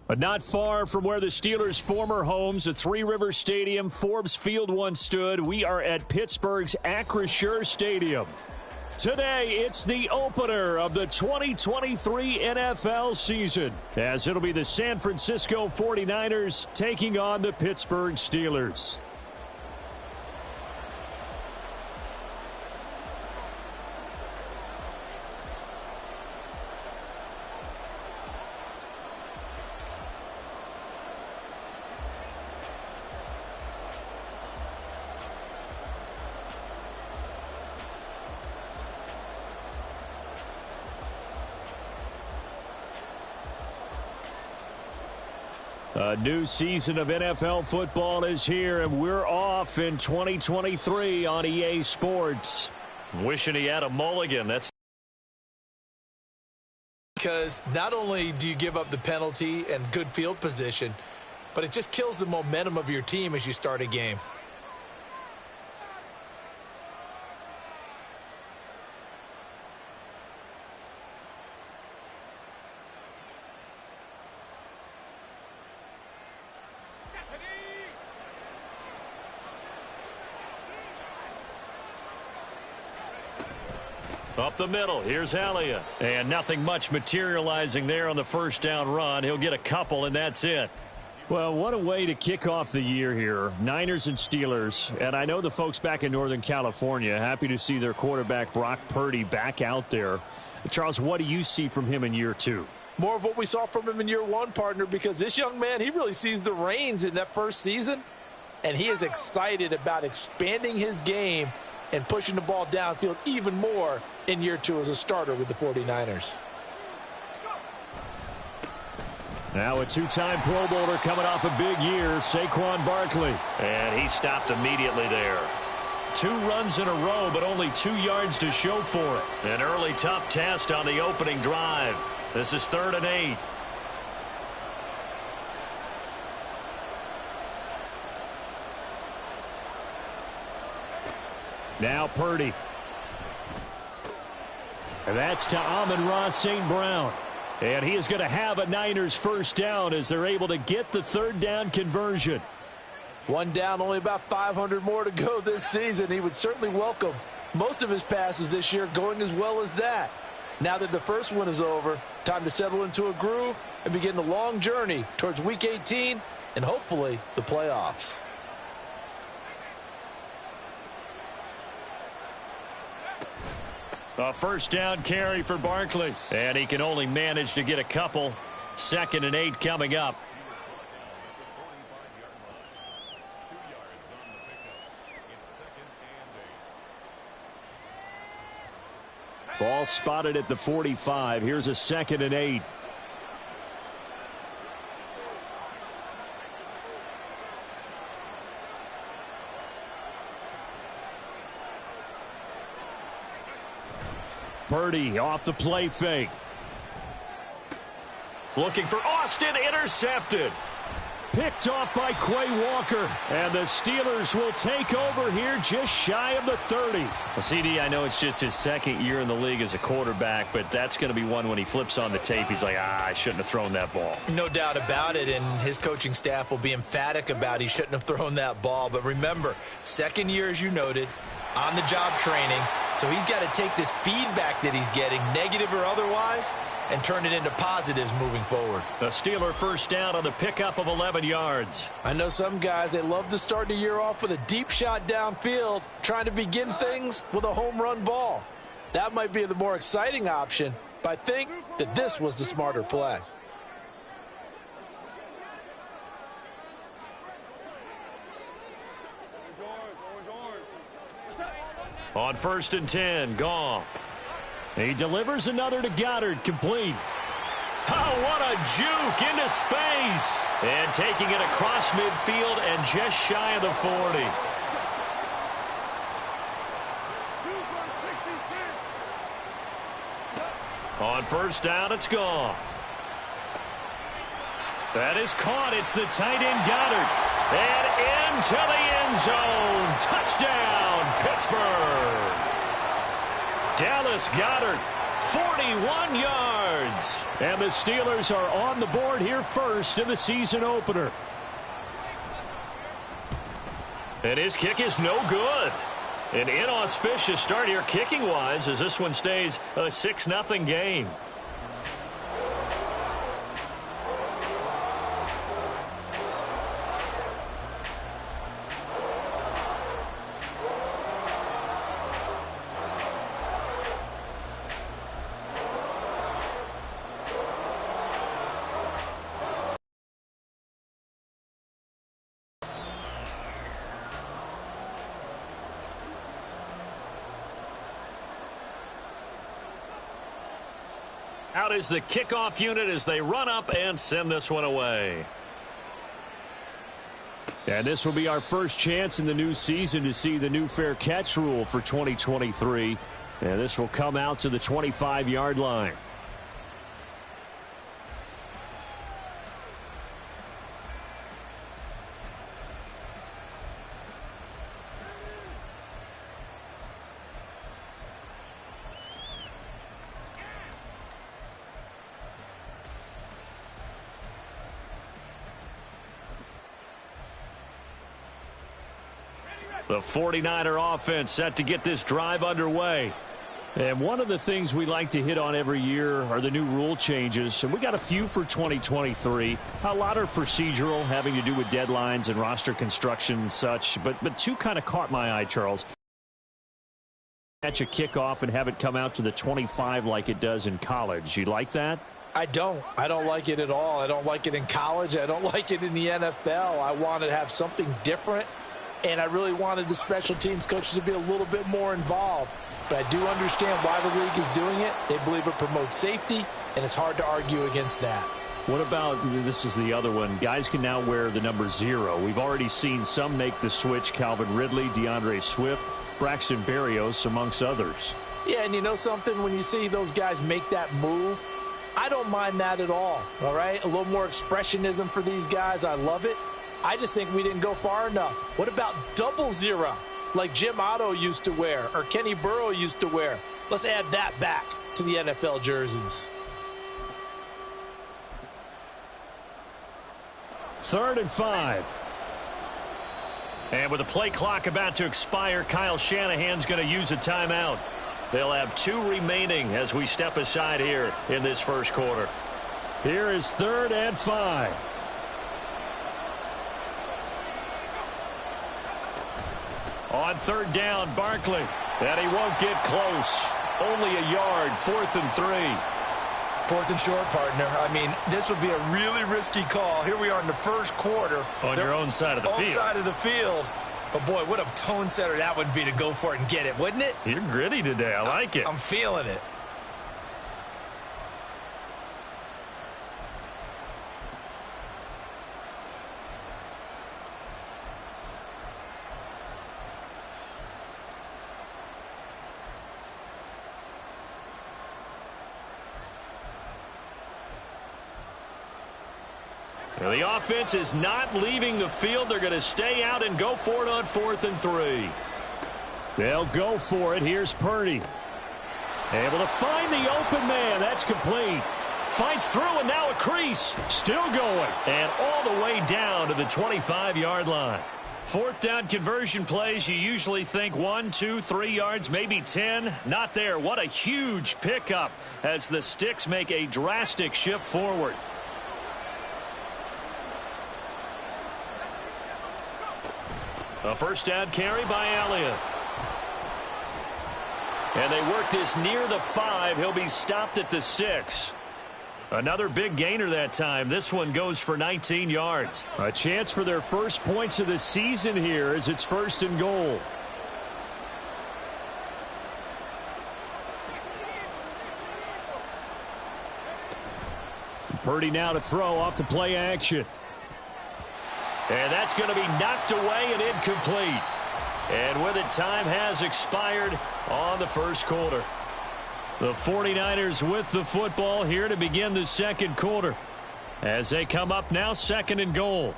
But not far from where the Steelers' former homes at Three Rivers Stadium, Forbes Field once stood, we are at Pittsburgh's Acrisure Stadium. Today, it's the opener of the 2023 NFL season, as it'll be the San Francisco 49ers taking on the Pittsburgh Steelers. A new season of NFL football is here, and we're off in 2023 on EA Sports. Wishing he had a mulligan. That's because not only do you give up the penalty and good field position, but it just kills the momentum of your team as you start a game. up the middle. Here's Elliott. And nothing much materializing there on the first down run. He'll get a couple, and that's it. Well, what a way to kick off the year here. Niners and Steelers. And I know the folks back in Northern California happy to see their quarterback Brock Purdy back out there. Charles, what do you see from him in year two? More of what we saw from him in year one, partner, because this young man, he really sees the reins in that first season, and he is excited about expanding his game and pushing the ball downfield even more in year two as a starter with the 49ers. Now a two-time Pro Bowler coming off a big year, Saquon Barkley. And he stopped immediately there. 2 runs in a row, but only 2 yards to show for it. An early tough test on the opening drive. This is 3rd and 8. Now Purdy. And that's to Amon-Ra St. Brown. And he is going to have a Niners first down as they're able to get the 3rd down conversion. 1 down, only about 500 more to go this season. He would certainly welcome most of his passes this year going as well as that. Now that the first one is over, time to settle into a groove and begin the long journey towards Week 18 and hopefully the playoffs. A first down carry for Barkley. And he can only manage to get a couple. 2nd and 8 coming up. Ball spotted at the 45. Here's a 2nd and 8. Purdy off the play fake. Looking for Austin, intercepted. Picked off by Quay Walker. And the Steelers will take over here just shy of the 30. Well, CD, I know it's just his 2nd year in the league as a quarterback, but that's going to be one when he flips on the tape. He's like, I shouldn't have thrown that ball. No doubt about it, and his coaching staff will be emphatic about he shouldn't have thrown that ball. But remember, 2nd year, as you noted, on-the-job training. So he's got to take this feedback that he's getting, negative or otherwise, and turn it into positives moving forward. The Steeler first down on the pickup of 11 yards. I know some guys, they love to start the year off with a deep shot downfield, trying to begin things with a home run ball. That might be the more exciting option, but I think that this was the smarter play. On 1st and 10, Goff. He delivers another to Goddard, complete. Oh, what a juke into space. And taking it across midfield and just shy of the 40. On 1st down, it's Goff. That is caught. It's the tight end Goddard. And into the end zone. Touchdown, Pittsburgh. Dallas Goedert, 41 yards. Ravens. And the Steelers are on the board here first in the season opener. And his kick is no good. An inauspicious start here kicking-wise as this one stays a 6-0 game. Out is the kickoff unit as they run up and send this one away. And this will be our first chance in the new season to see the new fair catch rule for 2023. And this will come out to the 25-yard line. The 49er offense set to get this drive underway. And one of the things we like to hit on every year are the new rule changes. And we got a few for 2023. A lot are procedural, having to do with deadlines and roster construction and such. But two kind of caught my eye, Charles. Catch a kickoff and have it come out to the 25 like it does in college. You like that? I don't like it at all. I don't like it in college. I don't like it in the NFL. I want to have something different. And I really wanted the special teams coaches to be a little bit more involved. But I do understand why the league is doing it. They believe it promotes safety, and it's hard to argue against that. What about, this is the other one, guys can now wear the number 0. We've already seen some make the switch, Calvin Ridley, DeAndre Swift, Braxton Berrios, amongst others. Yeah, and you know something? When you see those guys make that move, I don't mind that at all right? A little more expressionism for these guys. I love it. I just think we didn't go far enough. What about 00, like Jim Otto used to wear or Kenny Burrow used to wear? Let's add that back to the NFL jerseys. 3rd and 5. And with the play clock about to expire, Kyle Shanahan's going to use a timeout. They'll have 2 remaining as we step aside here in this first quarter. Here is 3rd and 5. On 3rd down, Barkley. And he won't get close. Only a yard, 4th and 3. 4th and short, partner. I mean, this would be a really risky call. Here we are in the first quarter. On your own side of the field. On side of the field. But, boy, what a tone setter that would be to go for it and get it, wouldn't it? You're gritty today. I like it. I'm feeling it. The offense is not leaving the field. They're going to stay out and go for it on 4th and 3. They'll go for it. Here's Purdy. Able to find the open man. That's complete. Fights through and now a crease. Still going. And all the way down to the 25-yard line. 4th down conversion plays, you usually think 1, 2, 3 yards, maybe 10. Not there. What a huge pickup as the Sticks make a drastic shift forward. A 1st down carry by Elliott. And they work this near the 5. He'll be stopped at the 6. Another big gainer that time. This one goes for 19 yards. A chance for their first points of the season here as it's 1st and goal. Purdy now to throw off the play action. And that's going to be knocked away and incomplete. And with it, time has expired on the first quarter. The 49ers with the football here to begin the second quarter as they come up now 2nd and goal.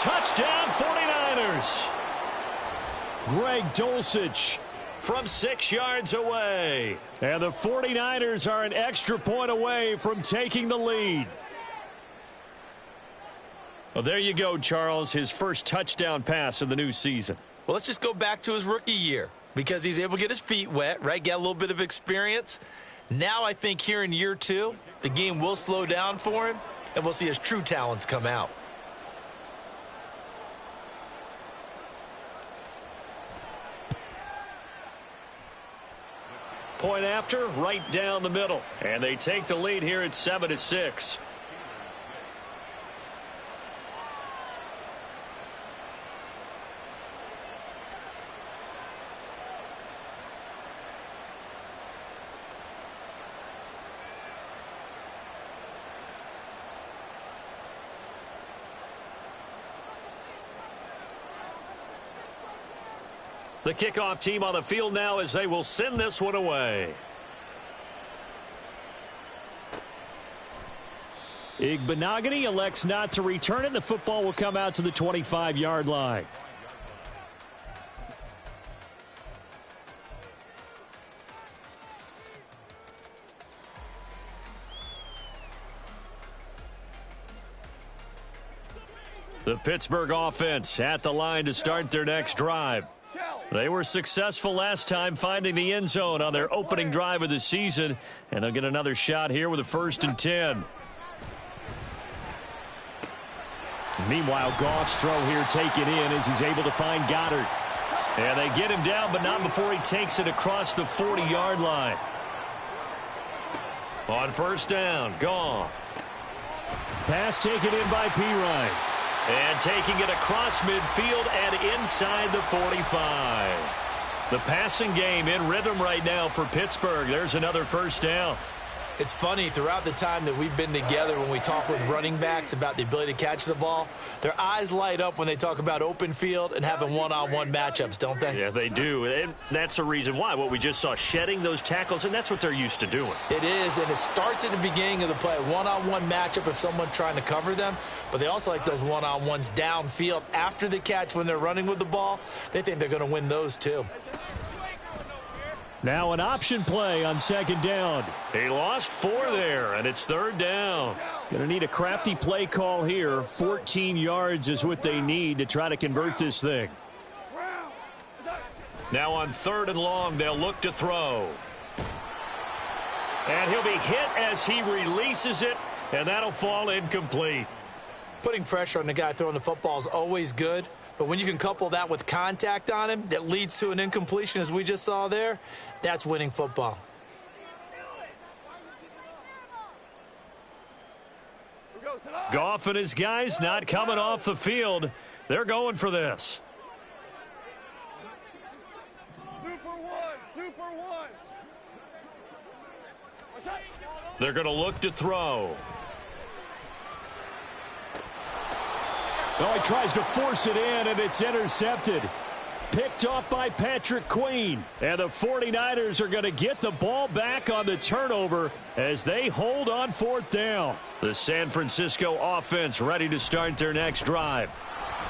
touchdown 49ers. Greg Dulcich From 6 yards away. And the 49ers are an extra point away from taking the lead. Well, there you go, Charles. His first touchdown pass of the new season. Well, let's just go back to his rookie year because he's able to get his feet wet, right? Get a little bit of experience. Now I think here in year 2, the game will slow down for him, and we'll see his true talents come out. Point after, right down the middle. And they take the lead here at 7-6. The kickoff team on the field now as they will send this one away. Igbinoghene elects not to return it. The football will come out to the 25-yard line. The Pittsburgh offense at the line to start their next drive. They were successful last time finding the end zone on their opening drive of the season, and they'll get another shot here with a 1st and 10. Meanwhile, Goff's throw here taken in as he's able to find Goddard. And they get him down, but not before he takes it across the 40-yard line. On 1st down, Goff. Pass taken in by Pirine. And taking it across midfield and inside the 45. The passing game in rhythm right now for Pittsburgh. There's another 1st down. It's funny, throughout the time that we've been together, when we talk with running backs about the ability to catch the ball, their eyes light up when they talk about open field and having one-on-one matchups, don't they? Yeah, they do. And that's the reason why. What we just saw, shedding those tackles, and that's what they're used to doing. It is, and it starts at the beginning of the play. One-on-one matchup if someone's trying to cover them, but they also like those one-on-ones downfield after the catch when they're running with the ball. They think they're going to win those too. Now an option play on 2nd down. He lost 4 there, and it's 3rd down. Going to need a crafty play call here. 14 yards is what they need to try to convert this thing. Now on 3rd and long, they'll look to throw. And he'll be hit as he releases it, and that'll fall incomplete. Putting pressure on the guy throwing the football is always good, but when you can couple that with contact on him that leads to an incompletion, as we just saw there, that's winning football. Goff and his guys not coming off the field. They're going for this. They're going to look to throw. Oh, he tries to force it in, and it's intercepted. Picked off by Patrick Queen. And the 49ers are going to get the ball back on the turnover as they hold on 4th down. The San Francisco offense ready to start their next drive.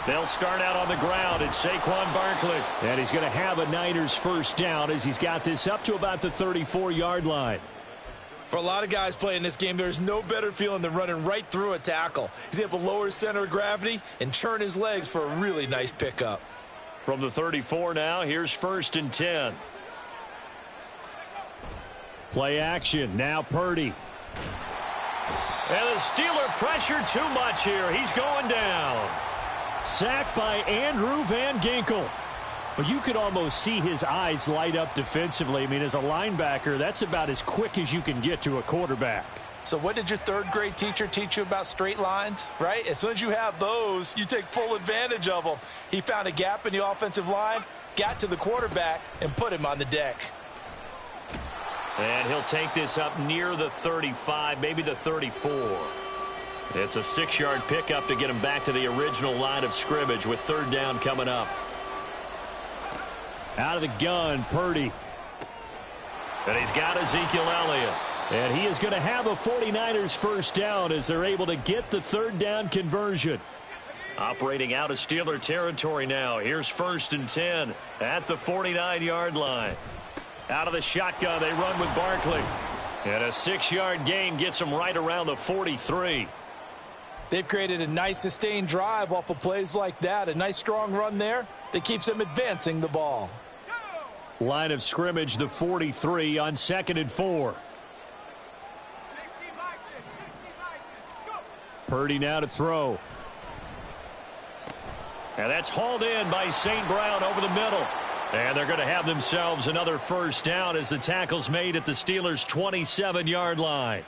They'll start out on the ground. It's Saquon Barkley. And he's going to have a Niners 1st down as he's got this up to about the 34-yard line. For a lot of guys playing this game, there's no better feeling than running right through a tackle. He's able to lower his center of gravity and churn his legs for a really nice pickup. From the 34 now, here's 1st and 10. Play action. Now Purdy. And the Steeler pressure too much here. He's going down. Sacked by Andrew Van Ginkel. But you could almost see his eyes light up defensively. I mean, as a linebacker, that's about as quick as you can get to a quarterback. So what did your 3rd grade teacher teach you about straight lines, right? As soon as you have those, you take full advantage of them. He found a gap in the offensive line, got to the quarterback, and put him on the deck. And he'll take this up near the 35, maybe the 34. It's a 6-yard pickup to get him back to the original line of scrimmage with 3rd down coming up. Out of the gun, Purdy. And he's got Ezekiel Elliott. And he is going to have a 49ers 1st down as they're able to get the 3rd down conversion. Operating out of Steeler territory now. Here's 1st and 10 at the 49-yard line. Out of the shotgun, they run with Barkley. And a 6-yard gain gets them right around the 43. They've created a nice sustained drive off of plays like that. A nice strong run there that keeps them advancing the ball. Line of scrimmage, the 43 on 2nd and 4. Purdy now to throw. And that's hauled in by St. Brown over the middle. And they're going to have themselves another 1st down as the tackle's made at the Steelers' 27-yard line.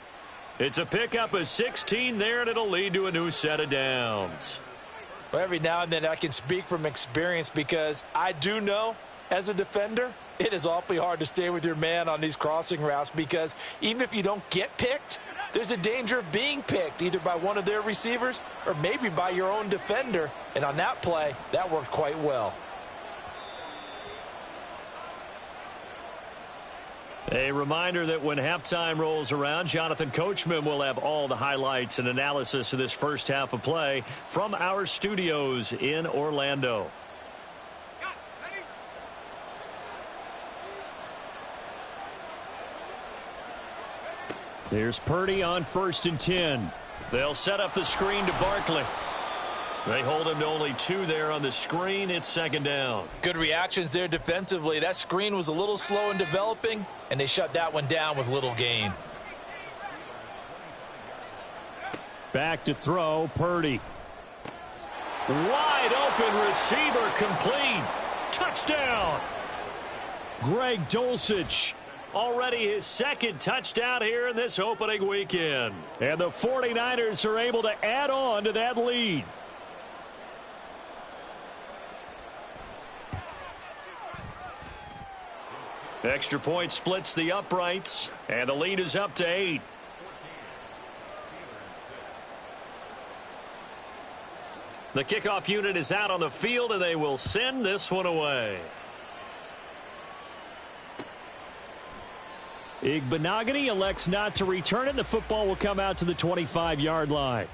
It's a pickup of 16 there, and it'll lead to a new set of downs. Well, every now and then I can speak from experience because I do know as a defender it is awfully hard to stay with your man on these crossing routes because even if you don't get picked, there's a danger of being picked either by one of their receivers or maybe by your own defender. And on that play, that worked quite well. A reminder that when halftime rolls around, Jonathan Coachman will have all the highlights and analysis of this first half of play from our studios in Orlando. Here's Purdy on 1st and 10. They'll set up the screen to Barkley. They hold him to only 2 there on the screen. It's 2nd down. Good reactions there defensively. That screen was a little slow in developing, and they shut that one down with little gain. Back to throw, Purdy. Wide open receiver complete. Touchdown. Greg Dulcich. Already his 2nd touchdown here in this opening weekend. And the 49ers are able to add on to that lead. Extra point splits the uprights, and the lead is up to 8. The kickoff unit is out on the field, and they will send this one away. Igbenogany elects not to return it. The football will come out to the 25-yard line.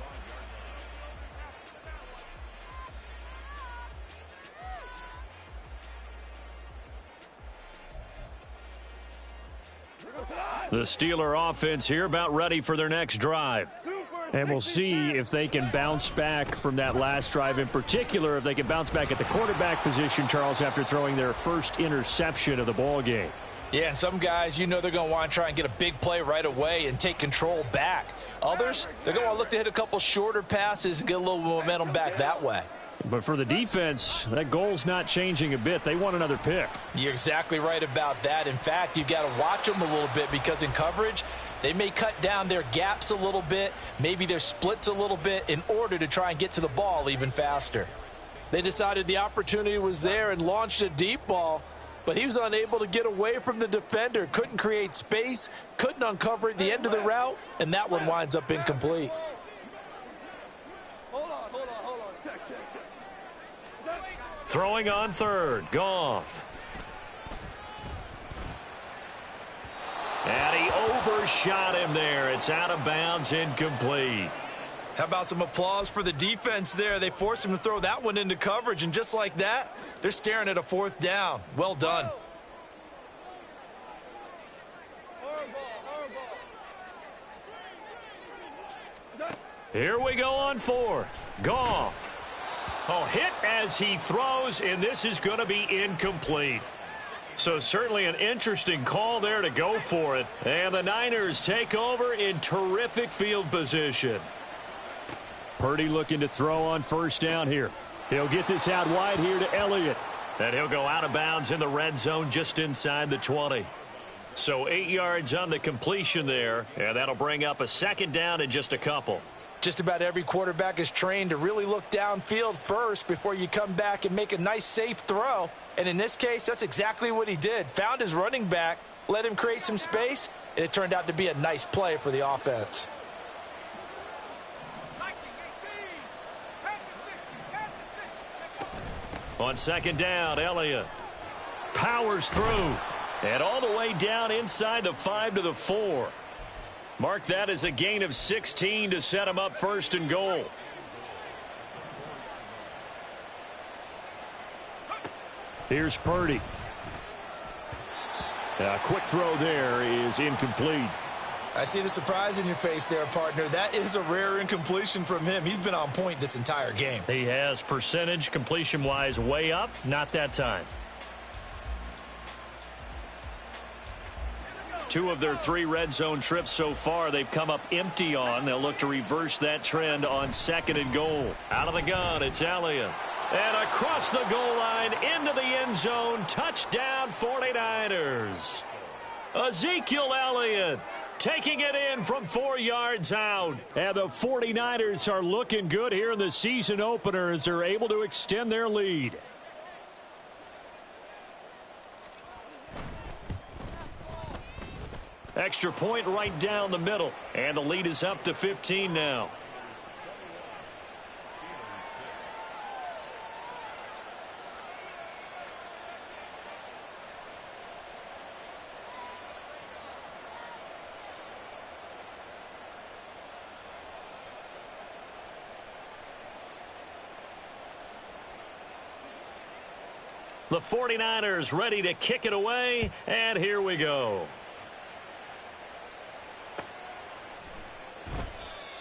The Steeler offense here about ready for their next drive. And we'll see if they can bounce back from that last drive, in particular if they can bounce back at the quarterback position, Charles, after throwing their first interception of the ball game. Yeah, and some guys, you know they're going to want to try and get a big play right away and take control back. Others, they're going to look to hit a couple shorter passes and get a little momentum back that way. But for the defense, that goal's not changing a bit. They want another pick. You're exactly right about that. In fact, you've got to watch them a little bit because in coverage, they may cut down their gaps a little bit, maybe their splits a little bit in order to try and get to the ball even faster. They decided the opportunity was there and launched a deep ball, but he was unable to get away from the defender, couldn't create space, couldn't uncover at the end of the route, and that one winds up incomplete. Throwing on 3rd, Goff. And he overshot him there. It's out of bounds, incomplete. How about some applause for the defense there? They forced him to throw that one into coverage, and just like that, they're staring at a 4th down. Well done. Here we go on 4th. Goff. Oh, hit as he throws, and this is going to be incomplete. So certainly an interesting call there to go for it. And the Niners take over in terrific field position. Purdy looking to throw on 1st down here. He'll get this out wide here to Elliott. And he'll go out of bounds in the red zone just inside the 20. So 8 yards on the completion there, and that'll bring up a 2nd down in just a couple. Just about every quarterback is trained to really look downfield first before you come back and make a nice, safe throw. And in this case, that's exactly what he did. Found his running back, let him create some space, and it turned out to be a nice play for the offense. On 2nd down, Elliott powers through. And all the way down inside the 5 to the 4. Mark that as a gain of 16 to set him up 1st and goal. Here's Purdy. A quick throw there is incomplete. I see the surprise in your face there, partner. That is a rare incompletion from him. He's been on point this entire game. He has percentage completion-wise way up. Not that time. 2 of their 3 red zone trips so far they've come up empty on. They'll look to reverse that trend on 2nd and goal. Out of the gun, it's Elliott. And across the goal line into the end zone. Touchdown 49ers. Ezekiel Elliott taking it in from 4 yards out. And the 49ers are looking good here in the season opener as they're able to extend their lead. Extra point right down the middle. And the lead is up to 15 now. The 49ers ready to kick it away, and here we go.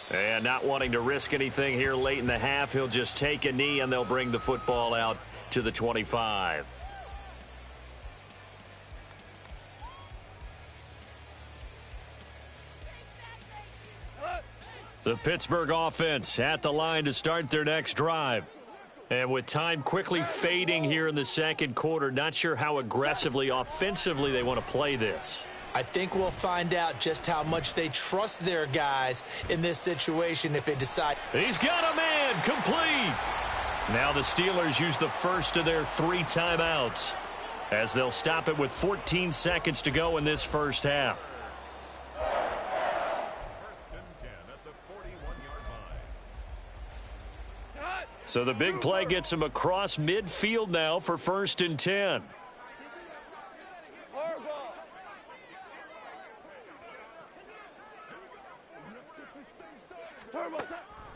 And not wanting to risk anything here late in the half, he'll just take a knee, and they'll bring the football out to the 25. The Pittsburgh offense at the line to start their next drive. And with time quickly fading here in the second quarter, not sure how aggressively, offensively they want to play this. I think we'll find out just how much they trust their guys in this situation if they decide. He's got a man, complete. Now the Steelers use the first of their 3 timeouts as they'll stop it with 14 seconds to go in this first half. So the big play gets him across midfield now for 1st and 10.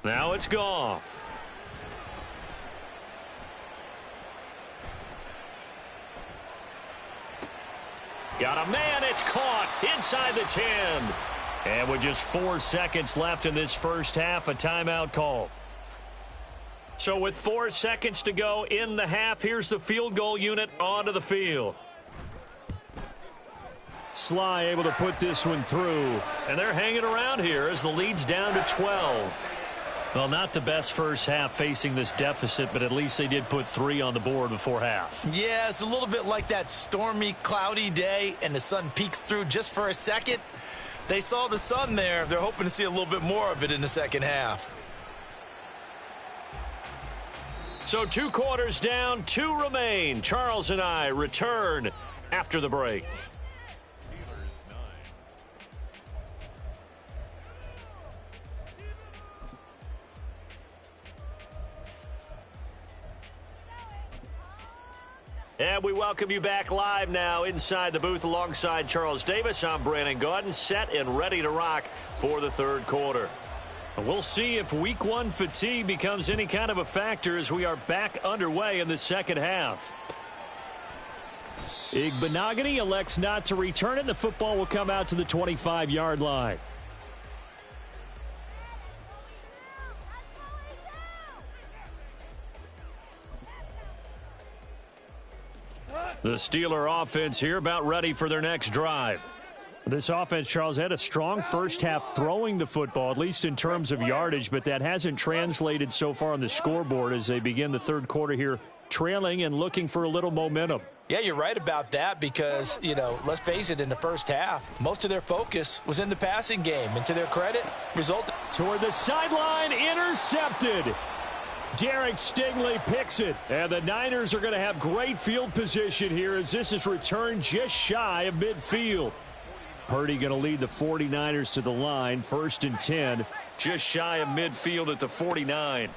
Now it's Goff. Got a man, it's caught inside the 10. And with just 4 seconds left in this first half, a timeout call. So with 4 seconds to go in the half, here's the field goal unit onto the field. Sly able to put this one through. And they're hanging around here as the lead's down to 12. Well, not the best first half facing this deficit, but at least they did put 3 on the board before half. Yeah, it's a little bit like that stormy, cloudy day, and the sun peeks through just for a second. They saw the sun there. They're hoping to see a little bit more of it in the second half. So 2 quarters down, 2 remain. Charles and I return after the break. And we welcome you back live now inside the booth alongside Charles Davis. I'm Brandon Gaudin, set and ready to rock for the third quarter. We'll see if week 1 fatigue becomes any kind of a factor as we are back underway in the second half. Igbenogany elects not to return it. The football will come out to the 25-yard line. The Steeler offense here about ready for their next drive. This offense, Charles, had a strong first half throwing the football, at least in terms of yardage, but that hasn't translated so far on the scoreboard as they begin the third quarter here trailing and looking for a little momentum. Yeah, you're right about that because, let's face it, in the first half, most of their focus was in the passing game. And to their credit, resulted. Toward the sideline, intercepted. Derek Stingley picks it. And the Niners are going to have great field position here as this is returned just shy of midfield. Purdy going to lead the 49ers to the line, 1st and 10. Just shy of midfield at the 49.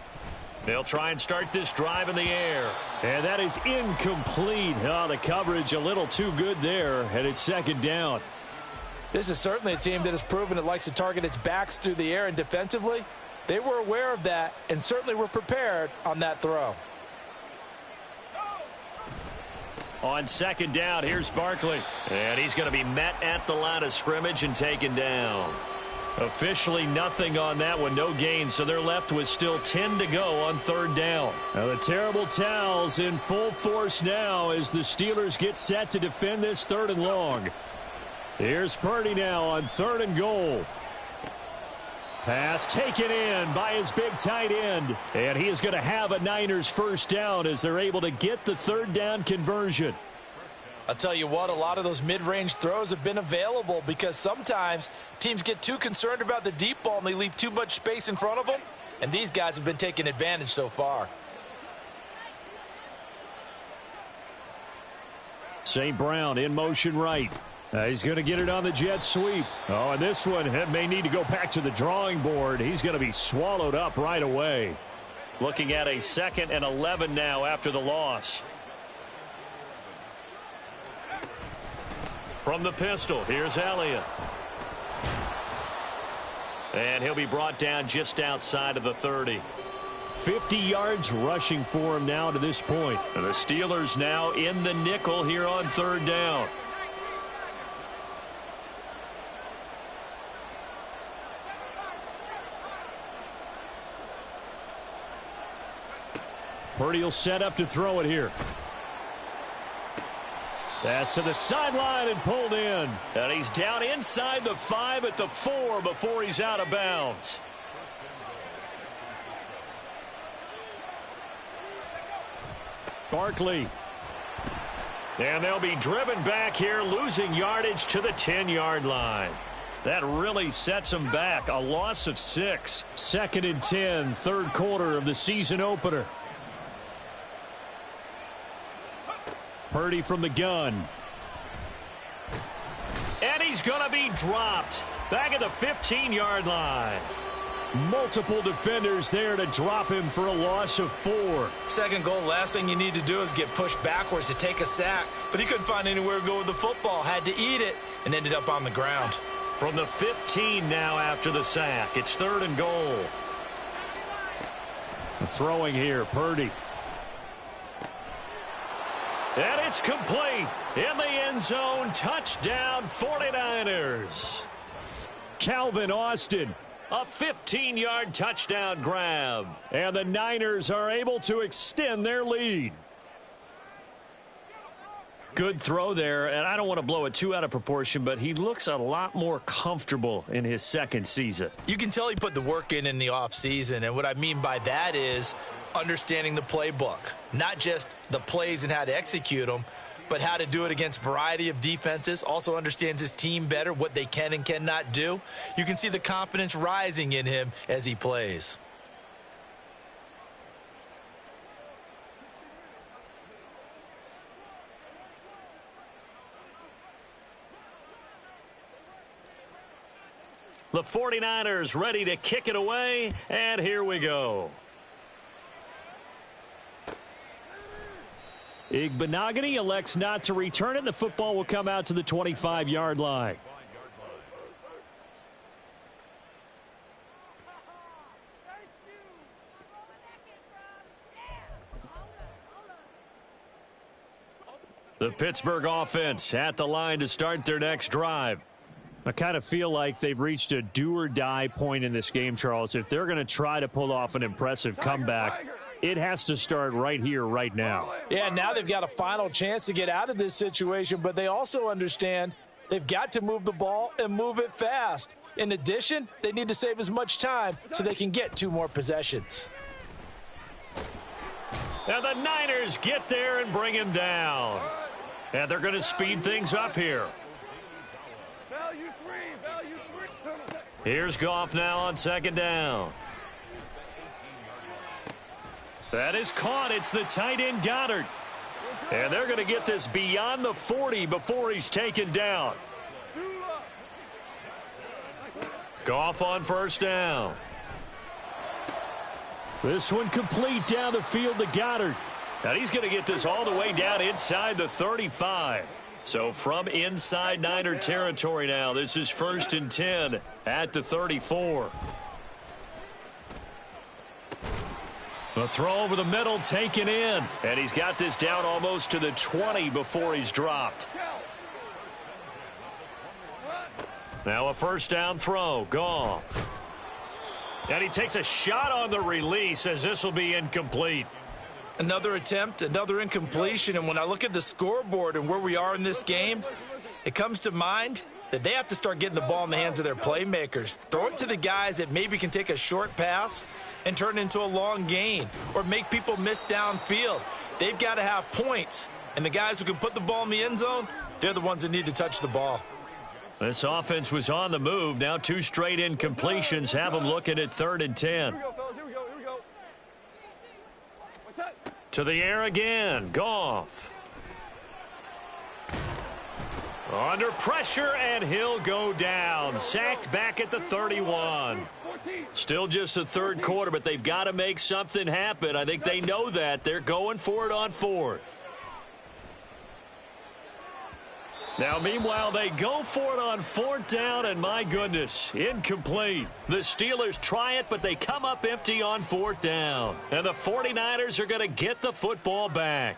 They'll try and start this drive in the air. And that is incomplete. Oh, the coverage a little too good there, and it's 2nd down. This is certainly a team that has proven it likes to target its backs through the air, and defensively, they were aware of that and certainly were prepared on that throw. On second down, here's Barkley. And he's going to be met at the line of scrimmage and taken down. Officially nothing on that one, no gain, so they're left with still 10 to go on third down. Now the terrible towels in full force now as the Steelers get set to defend this 3rd and long. Here's Purdy now on 3rd and goal. Pass taken in by his big tight end. And he is going to have a Niners first down as they're able to get the 3rd down conversion. I'll tell you what, a lot of those mid-range throws have been available because sometimes teams get too concerned about the deep ball and they leave too much space in front of them. And these guys have been taking advantage so far. St. Brown in motion right. He's going to get it on the jet sweep. Oh, and this one may need to go back to the drawing board. He's going to be swallowed up right away. Looking at a 2nd and 11 now after the loss. From the pistol, here's Elliott. And he'll be brought down just outside of the 30. 50 yards rushing for him now to this point. And the Steelers now in the nickel here on 3rd down. Purdy will set up to throw it here. Pass to the sideline and pulled in. And he's down inside the 5 at the 4 before he's out of bounds. Barkley. And they'll be driven back here, losing yardage to the 10-yard line. That really sets them back. A loss of 6. 2nd and 10, 3rd quarter of the season opener. Purdy from the gun. And he's going to be dropped. Back at the 15-yard line. Multiple defenders there to drop him for a loss of 4. 2nd goal, last thing you need to do is get pushed backwards to take a sack. But he couldn't find anywhere to go with the football. Had to eat it and ended up on the ground. From the 15 now after the sack. It's 3rd and goal. Throwing here, Purdy. And it's complete. In the end zone, touchdown 49ers. Calvin Austin. A 15-yard touchdown grab. And the Niners are able to extend their lead. Good throw there, and I don't want to blow it too out of proportion, but he looks a lot more comfortable in his 2nd season. You can tell he put the work in the offseason, and what I mean by that is understanding the playbook. Not just the plays and how to execute them, but how to do it against a variety of defenses. Also understands his team better, what they can and cannot do. You can see the confidence rising in him as he plays. The 49ers ready to kick it away, and here we go. Igbenogany elects not to return it. The football will come out to the 25-yard line. The Pittsburgh offense at the line to start their next drive. I kind of feel like they've reached a do-or-die point in this game, Charles. If they're going to try to pull off an impressive comeback, it has to start right here, right now. Yeah, now they've got a final chance to get out of this situation, but they also understand they've got to move the ball and move it fast. In addition, they need to save as much time so they can get 2 more possessions. And the Niners get there and bring him down. And they're going to speed things up here. Here's Goff now on 2nd down. That is caught. It's the tight end Goddard. And they're going to get this beyond the 40 before he's taken down. Goff on 1st down. This one complete down the field to Goddard. And he's going to get this all the way down inside the 35. So from inside Niner territory now, this is 1st and 10 at the 34. The throw over the middle taken in. And he's got this down almost to the 20 before he's dropped. Now a first down throw. Goff. And he takes a shot on the release as this will be incomplete. Another attempt, another incompletion. And when I look at the scoreboard and where we are in this game, it comes to mind that they have to start getting the ball in the hands of their playmakers. Throw it to the guys that maybe can take a short pass and turn it into a long gain or make people miss downfield. They've got to have points. And the guys who can put the ball in the end zone, they're the ones that need to touch the ball. This offense was on the move. Now 2 straight incompletions have them looking at 3rd and 10. Here we go. To the air again. Goff. Under pressure, and he'll go down. Sacked back at the 31. Still just the 3rd quarter, but they've got to make something happen. I think they know that. They're going for it on 4th. Now, meanwhile, they go for it on 4th down, and my goodness, incomplete. The Steelers try it, but they come up empty on 4th down. And the 49ers are going to get the football back.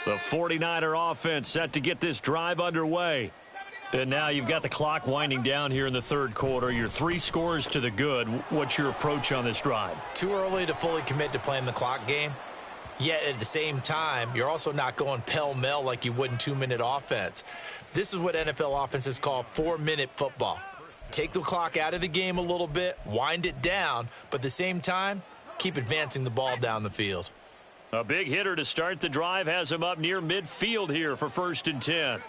The 49er offense set to get this drive underway. And now you've got the clock winding down here in the 3rd quarter. You're 3 scores to the good. What's your approach on this drive? Too early to fully commit to playing the clock game. Yet at the same time, you're also not going pell-mell like you would in 2-minute offense. This is what NFL offenses call 4-minute football. Take the clock out of the game a little bit, wind it down, but at the same time, keep advancing the ball down the field. A big hitter to start the drive has him up near midfield here for 1st and 10.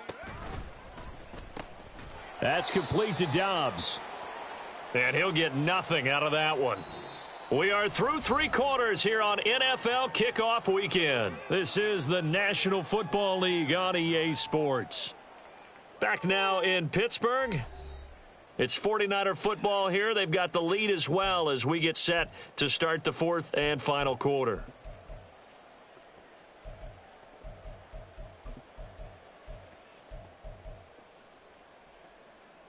That's complete to Dobbs. And he'll get nothing out of that one. We are through 3 quarters here on NFL Kickoff Weekend. This is the National Football League on EA Sports. Back now in Pittsburgh. It's 49er football here. They've got the lead as well as we get set to start the 4th and final quarter.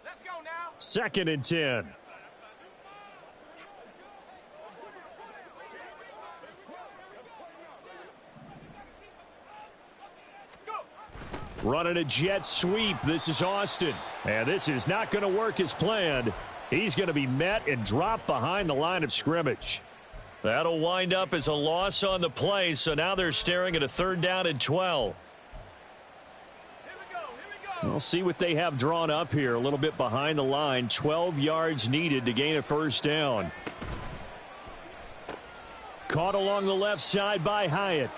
Let's go now. 2nd and 10. Running a jet sweep. This is Austin. And this is not going to work as planned. He's going to be met and dropped behind the line of scrimmage. That'll wind up as a loss on the play, so now they're staring at a 3rd down and 12. We'll see what they have drawn up here. A little bit behind the line. 12 yards needed to gain a 1st down. Caught along the left side by Hyatt.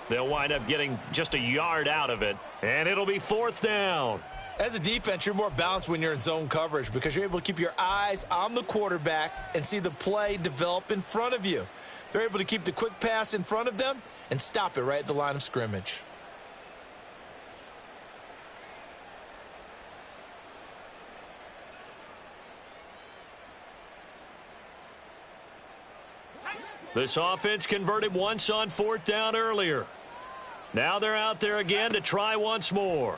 They'll wind up getting just a yard out of it, and it'll be 4th down. As a defense, you're more balanced when you're in zone coverage because you're able to keep your eyes on the quarterback and see the play develop in front of you. They're able to keep the quick pass in front of them and stop it right at the line of scrimmage. This offense converted once on 4th down earlier. Now they're out there again to try once more.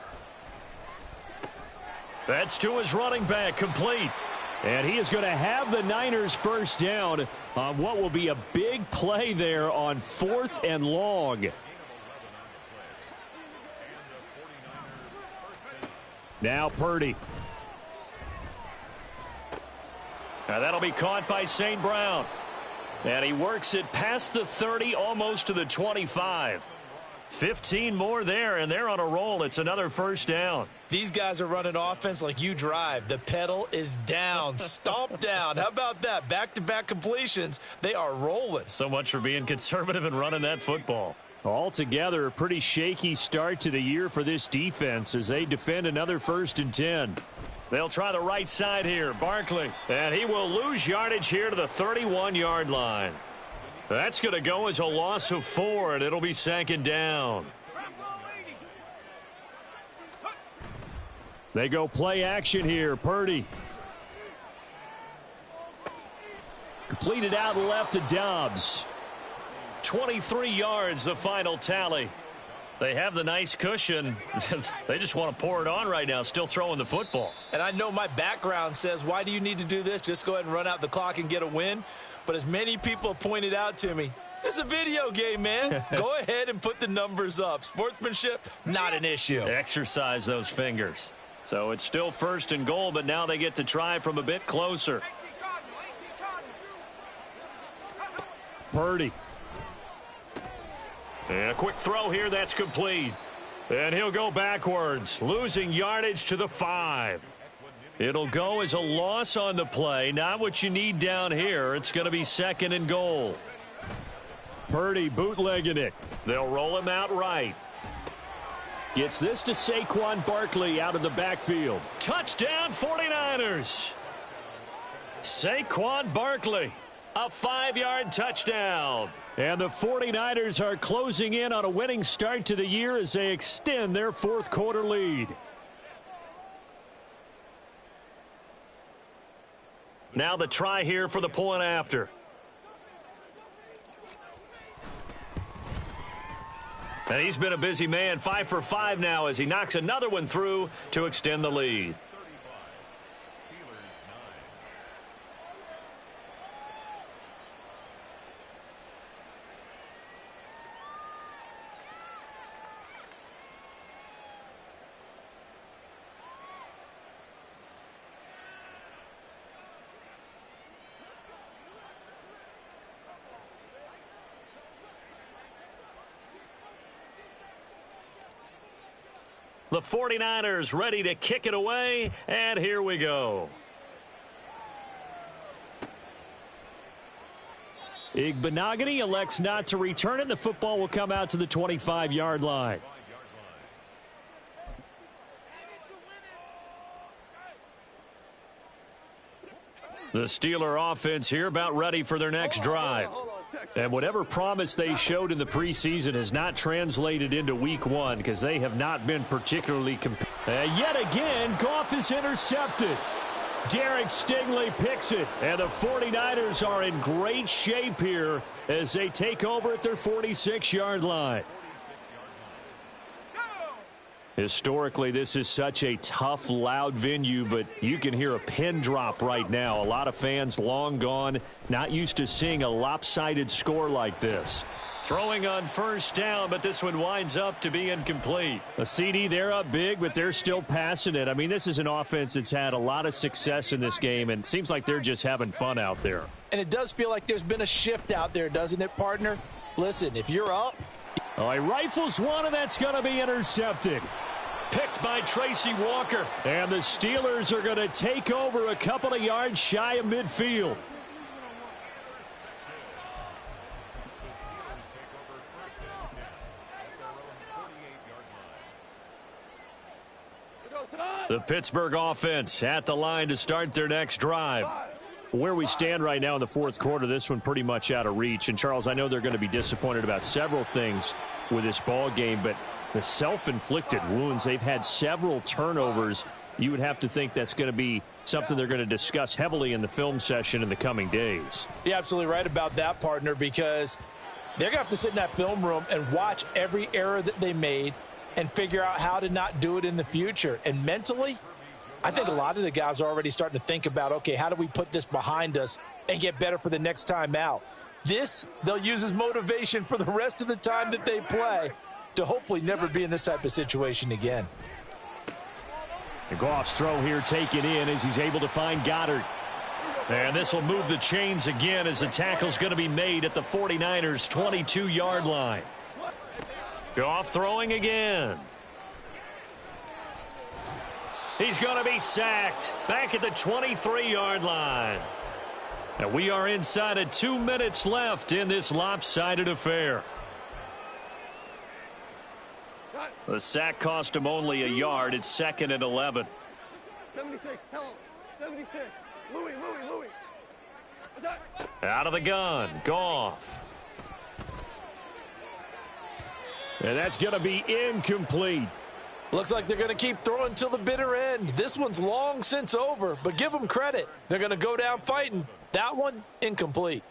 That's to his running back, complete. And he is going to have the Niners 1st down on what will be a big play there on 4th and long. Now Purdy. Now that'll be caught by St. Brown. And he works it past the 30, almost to the 25. 15 more there, and they're on a roll. It's another 1st down. These guys are running offense like you drive. The pedal is down, stomp down. How about that? Back-to-back completions. They are rolling. So much for being conservative and running that football. Altogether, a pretty shaky start to the year for this defense as they defend another 1st and 10. They'll try the right side here. Barkley. And he will lose yardage here to the 31-yard line. That's going to go as a loss of 4, and it'll be 2nd down. They go play action here. Purdy. Completed out left to Dobbs. 23 yards, the final tally. They have the nice cushion. They just want to pour it on right now, still throwing the football. And I know my background says, why do you need to do this? Just go ahead and run out the clock and get a win. But as many people pointed out to me, this is a video game, man. Go ahead and put the numbers up. Sportsmanship, not an issue. Exercise those fingers. So it's still 1st and goal, but now they get to try from a bit closer. Purdy. And a quick throw here, that's complete. And he'll go backwards, losing yardage to the 5. It'll go as a loss on the play. Not what you need down here. It's going to be 2nd and goal. Purdy bootlegging it. They'll roll him out right. Gets this to Saquon Barkley out of the backfield. Touchdown 49ers. Saquon Barkley, a 5-yard touchdown. And the 49ers are closing in on a winning start to the year as they extend their 4th quarter lead. Now the try here for the point after. And he's been a busy man, 5 for 5 now as he knocks another one through to extend the lead. The 49ers ready to kick it away, and here we go. Igbenogany elects not to return it. The football will come out to the 25-yard line. The Steeler offense here about ready for their next drive. And whatever promise they showed in the preseason has not translated into week 1 because they have not been particularly competitive. Yet again, Goff is intercepted. Derek Stingley picks it, and the 49ers are in great shape here as they take over at their 46-yard line. Historically, this is such a tough, loud venue, but you can hear a pin drop right now. A lot of fans long gone, not used to seeing a lopsided score like this. Throwing on 1st down, but this one winds up to be incomplete. A CD, they're up big, but they're still passing it. I mean, this is an offense that's had a lot of success in this game, and it seems like they're just having fun out there. And it does feel like there's been a shift out there, doesn't it, partner? Listen, if you're up. Oh, he rifles one, and that's going to be intercepted. Picked by Tracy Walker. And the Steelers are going to take over a couple of yards shy of midfield. The Pittsburgh offense at the line to start their next drive. Where we stand right now in the 4th quarter, this one pretty much out of reach. And, Charles, I know they're going to be disappointed about several things with this ball game, but the self-inflicted wounds, they've had several turnovers. You would have to think that's going to be something they're going to discuss heavily in the film session in the coming days. You're absolutely right about that, partner, because they're going to have to sit in that film room and watch every error that they made and figure out how to not do it in the future. And mentally, I think a lot of the guys are already starting to think about, okay, how do we put this behind us and get better for the next time out? This, they'll use as motivation for the rest of the time that they play to hopefully never be in this type of situation again. And Goff's throw here taken in as he's able to find Goddard. And this will move the chains again as the tackle's going to be made at the 49ers' 22-yard line. Goff throwing again. He's going to be sacked back at the 23-yard line. And we are inside of 2 minutes left in this lopsided affair. The sack cost him only a yard. It's 2nd and 11. 76, tell him. 76. Louis. Out of the gun, Goff. And that's going to be incomplete. Looks like they're going to keep throwing till the bitter end. This one's long since over, but give them credit. They're going to go down fighting. That one, incomplete.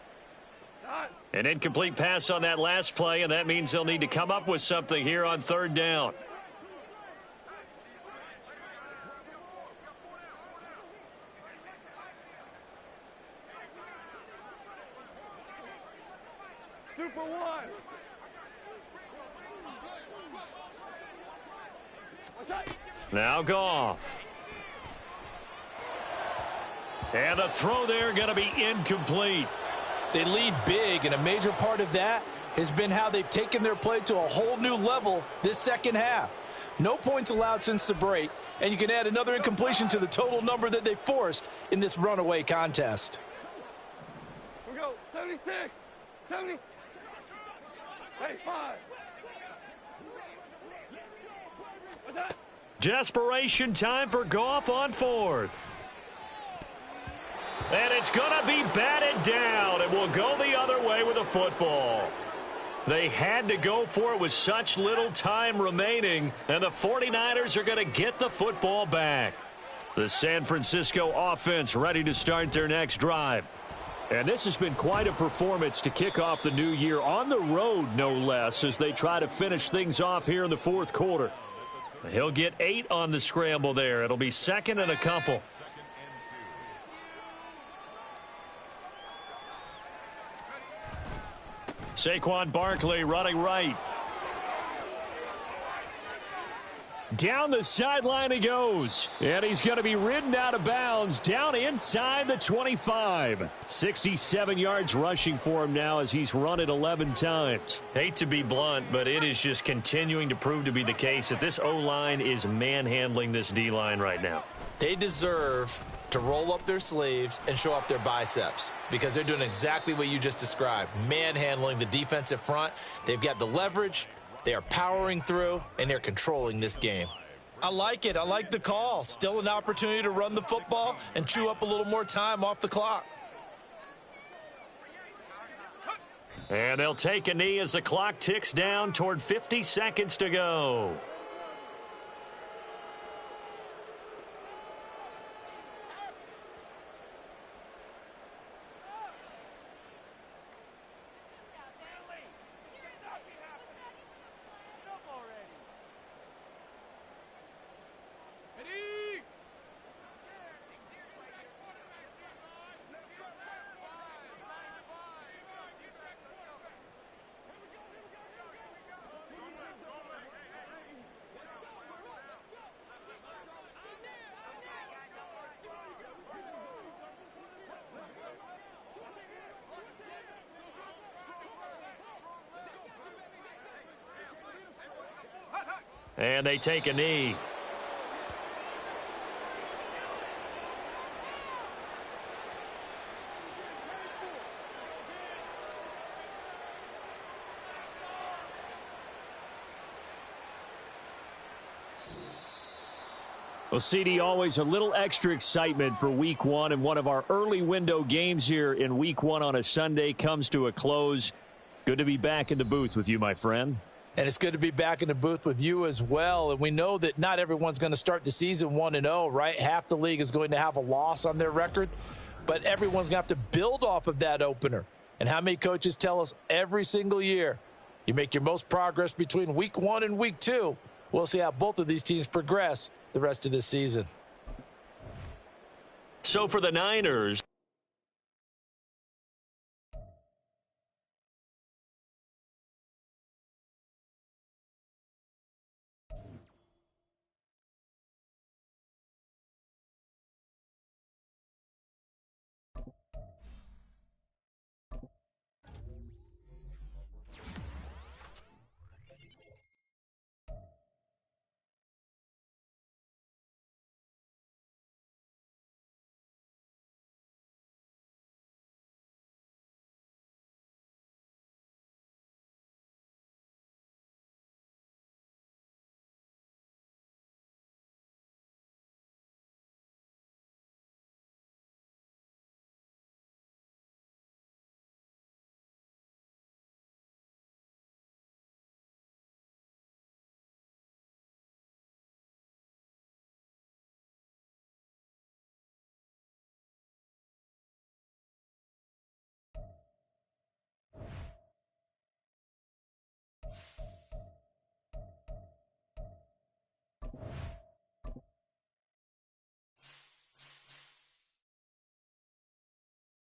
An incomplete pass on that last play, and that means they'll need to come up with something here on third down. Super one. Now Goff. And the throw there going to be incomplete. They lead big, and a major part of that has been how they've taken their play to a whole new level this second half. No points allowed since the break, and you can add another incompletion to the total number that they forced in this runaway contest. We go 76, 70. Hey, 5. What's that? Desperation time for Goff on fourth. And it's going to be batted down. It will go the other way with the football. They had to go for it with such little time remaining, and the 49ers are going to get the football back. The San Francisco offense ready to start their next drive. And this has been quite a performance to kick off the new year on the road, no less, as they try to finish things off here in the fourth quarter. He'll get 8 on the scramble there. It'll be second and a couple. Saquon Barkley running right. Down the sideline he goes. And he's going to be ridden out of bounds down inside the 25. 67 yards rushing for him now as he's run it 11 times. Hate to be blunt, but it is just continuing to prove to be the case that this O-line is manhandling this D-line right now. They deserve to roll up their sleeves and show up their biceps because they're doing exactly what you just described, manhandling the defensive front. They've got the leverage, they are powering through, and they're controlling this game. I like it. I like the call. Still an opportunity to run the football and chew up a little more time off the clock. And they'll take a knee as the clock ticks down toward 50 seconds to go. And they take a knee. Well, CD, always a little extra excitement for week one, and one of our early window games here in week one on a Sunday comes to a close. Good to be back in the booth with you, my friend. And it's good to be back in the booth with you as well. And we know that not everyone's going to start the season 1-0, right? Half the league is going to have a loss on their record, but everyone's going to have to build off of that opener. And how many coaches tell us every single year, you make your most progress between week one and week two. We'll see how both of these teams progress the rest of this season. So for the Niners,